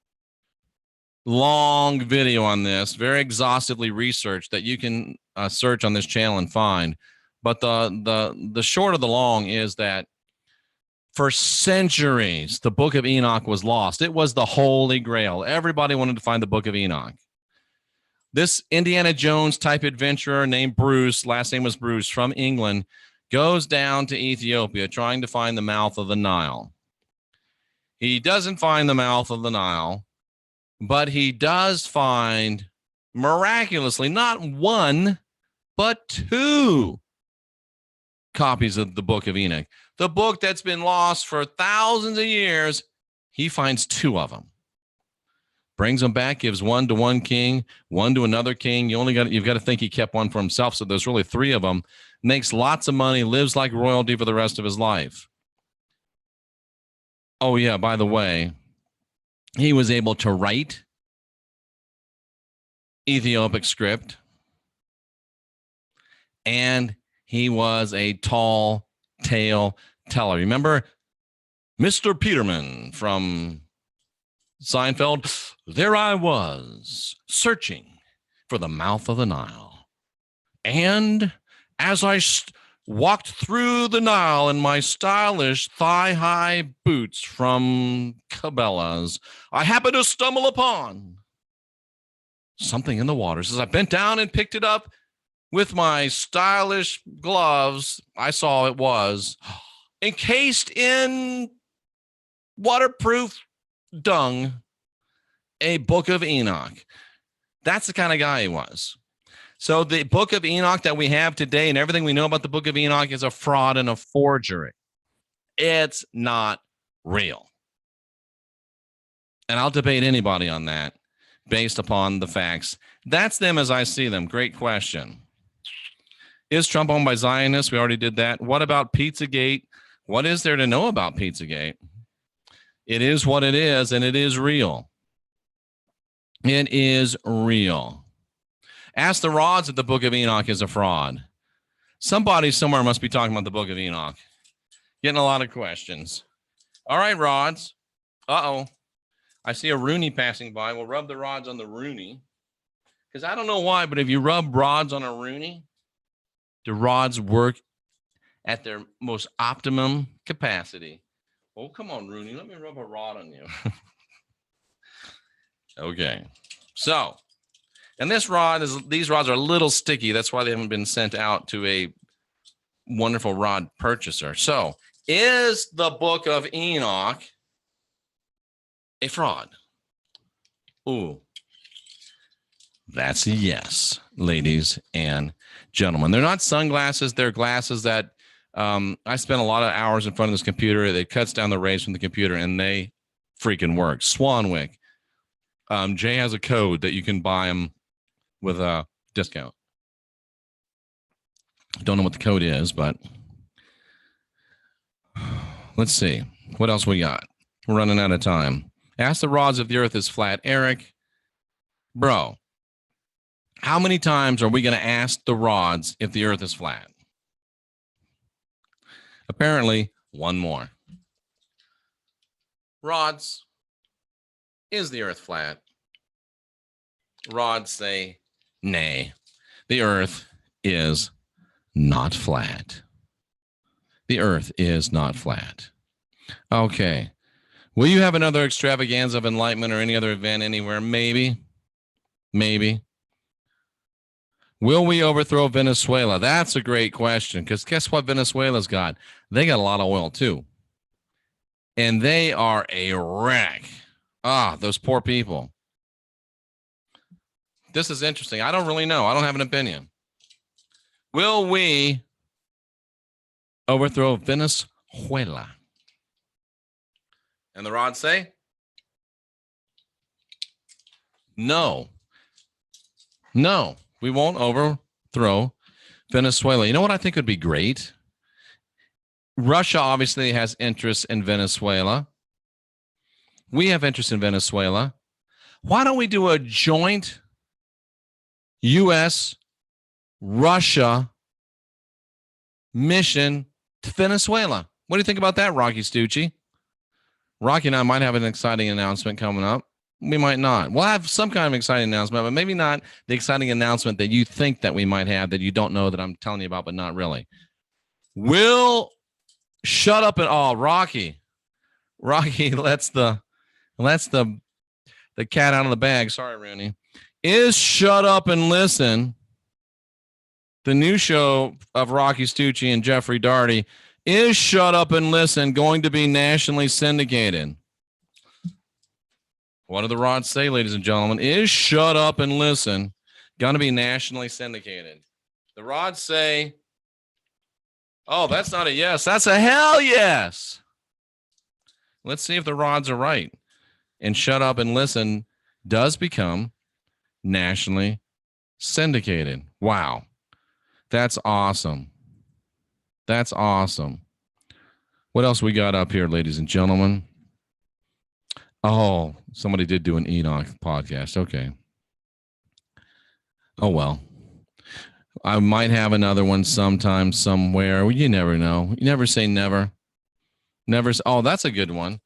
long video on this, very exhaustively researched, that you can search on this channel and find. But the short of the long is that for centuries, the book of Enoch was lost. It was the Holy Grail. Everybody wanted to find the book of Enoch. This Indiana Jones type adventurer named Bruce, last name was Bruce, from England, goes down to Ethiopia trying to find the mouth of the Nile. He doesn't find the mouth of the Nile, but he does find, miraculously, not one, but two copies of the book of Enoch. The book that's been lost for thousands of years, he finds two of them. Brings them back, gives one to one king, one to another king. You've got to think he kept one for himself, so there's really three of them. Makes lots of money, lives like royalty for the rest of his life. Oh, yeah, by the way, he was able to write Ethiopic script, and he was a tall tale teller. Remember Mr. Peterman from Seinfeld? There I was, searching for the mouth of the Nile. And as I walked through the Nile in my stylish thigh-high boots from Cabela's, I happened to stumble upon something in the water. As I bent down and picked it up with my stylish gloves, I saw it was encased in waterproof dung, a book of Enoch. That's the kind of guy he was. So the book of Enoch that we have today and everything we know about the book of Enoch is a fraud and a forgery. It's not real. And I'll debate anybody on that based upon the facts. That's them as I see them. Great question. Is Trump owned by Zionists? We already did that. What about Pizzagate? What is there to know about Pizzagate? It is what it is, and it is real. It is real. Ask the rods if the book of Enoch is a fraud. Somebody somewhere must be talking about the book of Enoch. Getting a lot of questions. All right, rods. Uh-oh. I see a Rooney passing by. We'll rub the rods on the Rooney. Because I don't know why, but if you rub rods on a Rooney, the rods work at their most optimum capacity. Oh, come on, Rooney. Let me rub a rod on you. Okay. So, and these rods are a little sticky. That's why they haven't been sent out to a wonderful rod purchaser. So, is the book of Enoch a fraud? Ooh. That's a yes, ladies and gentlemen. They're not sunglasses. They're glasses that I spent a lot of hours in front of this computer. It cuts down the rays from the computer, and they freaking work. Swanwick. Jay has a code that you can buy them with a discount. Don't know what the code is, but let's see. What else we got? We're running out of time. Ask the rods if the earth is flat. Eric, bro, how many times are we going to ask the rods if the earth is flat? Apparently, one more. Rods, is the earth flat? Rods say, nay, the earth is not flat. The earth is not flat. Okay, Will you have another extravaganza of enlightenment or any other event anywhere? Maybe. Will we overthrow Venezuela? That's a great question, because guess what Venezuela's got? They got a lot of oil too. And they are a wreck. Those poor people. This is interesting. I don't really know. I don't have an opinion. Will we overthrow Venezuela? And the rods say, no, we won't overthrow Venezuela. You know what I think would be great? Russia obviously has interest in Venezuela. We have interest in Venezuela. Why don't we do a joint U.S.-Russia mission to Venezuela? What do you think about that, Rocky Stucci? Rocky and I might have an exciting announcement coming up. We might not. We'll have some kind of exciting announcement, but maybe not the exciting announcement that you think that we might have that you don't know that I'm telling you about, but not really. We'll shut up and Rocky lets the cat out of the bag. Sorry, Rooney. Is Shut Up and Listen, the new show of Rocky Stucci and Jeffrey Daugherty, is Shut Up and Listen going to be nationally syndicated? What do the rods say, ladies and gentlemen? Is Shut Up and Listen going to be nationally syndicated? The rods say, that's not a yes. That's a hell yes. Let's see if the rods are right. And Shut Up and Listen does become nationally syndicated. Wow. That's awesome. That's awesome. What else we got up here, ladies and gentlemen? Oh, somebody did do an Enoch podcast. Okay. Oh, well. I might have another one sometime, somewhere. You never know. You never say never. Never. Oh, that's a good one.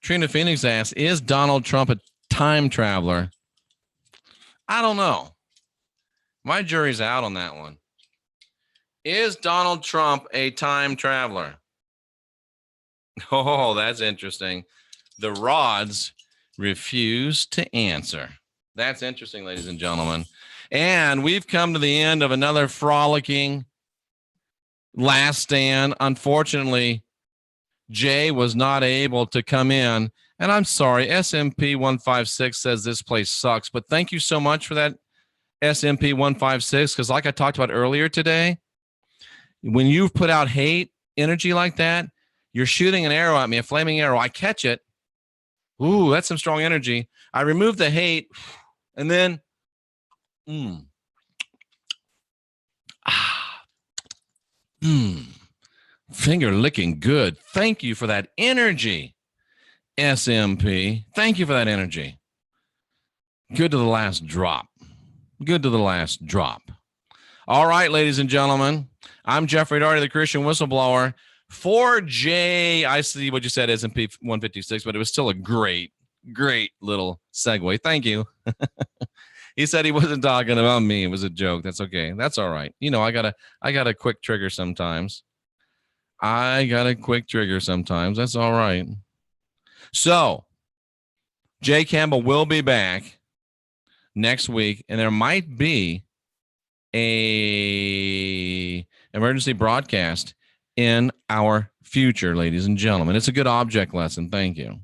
Trina Phoenix asks, is Donald Trump a time traveler? I don't know. My jury's out on that one. Is Donald Trump a time traveler? Oh, that's interesting. The rods refuse to answer. That's interesting, ladies and gentlemen. And we've come to the end of another frolicking last stand. Unfortunately, Jay was not able to come in. And I'm sorry, SMP 156 says this place sucks. But thank you so much for that, SMP 156, because like I talked about earlier today, when you've put out hate energy like that, you're shooting an arrow at me, a flaming arrow. I catch it. Ooh, that's some strong energy. I remove the hate, and then, finger licking good. Thank you for that energy, SMP. Thank you for that energy. Good to the last drop. Good to the last drop. All right, ladies and gentlemen, I'm Jeffrey Daugherty, the Christian Whistleblower. For Jay, I see what you said, SMP 156, but it was still a great little segue. Thank you. He said he wasn't talking about me. It was a joke. That's okay. That's all right. You know, I got a quick trigger sometimes. That's all right. So, Jay Campbell will be back next week, and there might be a emergency broadcast in our future, ladies and gentlemen. It's a good object lesson. Thank you.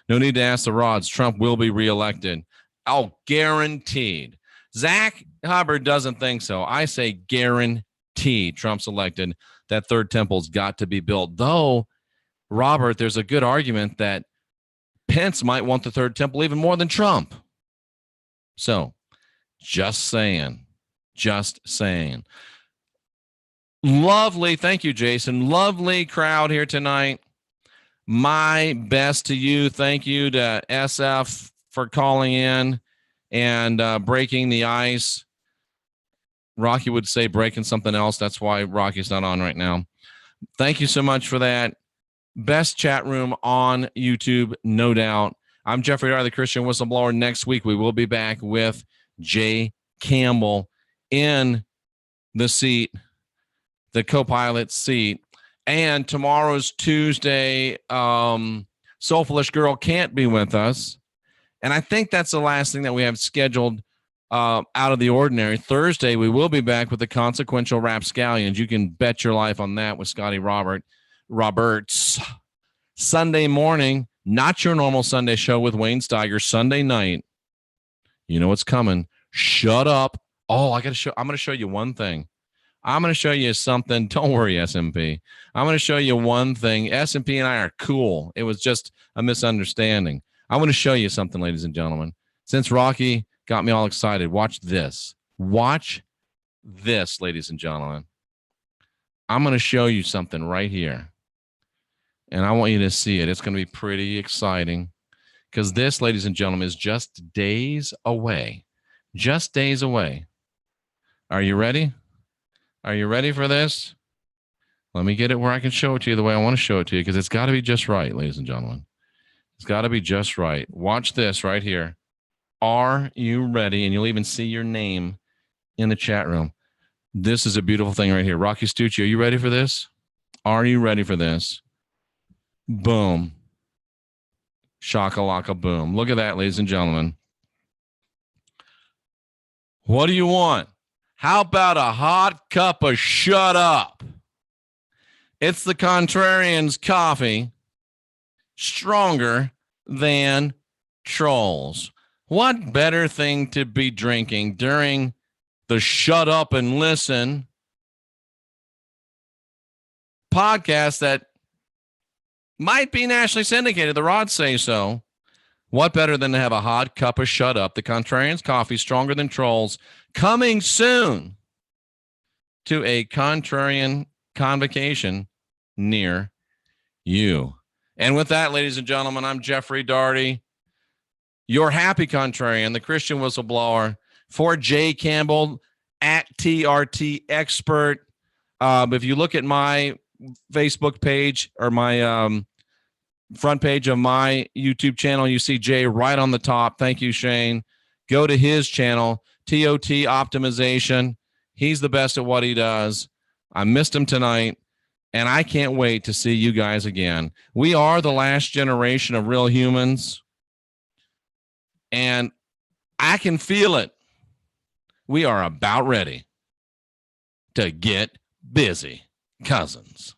No need to ask the rods. Trump will be reelected. Oh, guaranteed. Zach Hubbard doesn't think so. I say guaranteed Trump's elected. That third temple's got to be built. Though, Robert, there's a good argument that Pence might want the third temple even more than Trump. So, just saying. Lovely. Thank you, Jason. Lovely crowd here tonight. My best to you. Thank you to SF for calling in and breaking the ice. Rocky would say breaking something else. That's why Rocky's not on right now. Thank you so much for that. Best chat room on YouTube, no doubt. I'm Jeffrey Daugherty, the Christian Whistleblower. Next week, we will be back with Jay Campbell in the seat, the co-pilot seat. And tomorrow's Tuesday, Soulfullish Girl can't be with us. And I think that's the last thing that we have scheduled out of the ordinary. Thursday, we will be back with the Consequential Rapscallions. You can bet your life on that with Scotty Roberts. Sunday morning, not your normal Sunday show with Wayne Steiger. Sunday night, you know what's coming. Shut up. Oh, I'm going to show you one thing. I'm going to show you something. Don't worry, SMP. I'm going to show you one thing. SMP and I are cool. It was just a misunderstanding. I want to show you something, ladies and gentlemen. Since Rocky got me all excited, watch this. Watch this, ladies and gentlemen. I'm going to show you something right here. And I want you to see it. It's going to be pretty exciting because this, ladies and gentlemen, is just days away. Just days away. Are you ready? Are you ready for this? Let me get it where I can show it to you the way I want to show it to you because it's got to be just right, ladies and gentlemen. It's got to be just right. Watch this right here. Are you ready? And you'll even see your name in the chat room. This is a beautiful thing right here. Rocky Stucci, are you ready for this? Are you ready for this? Boom. Shakalaka boom. Look at that, ladies and gentlemen. What do you want? How about a hot cup of shut up? It's the Contrarians coffee, stronger than trolls. What better thing to be drinking during the Shut Up and Listen podcast that might be nationally syndicated? The rods say so. What better than to have a hot cup of Shut Up, the Contrarians coffee, stronger than trolls, coming soon to a Contrarian convocation near you. And with that, ladies and gentlemen, I'm Jeffrey Daugherty, your happy contrarian, the Christian whistleblower, for Jay Campbell at TRT Expert. If you look at my Facebook page or my front page of my YouTube channel, you see Jay right on the top. Thank you, Shane. Go to his channel, TOT Optimization. He's the best at what he does. I missed him tonight, and I can't wait to see you guys again. We are the last generation of real humans, and I can feel it. We are about ready to get busy, cousins.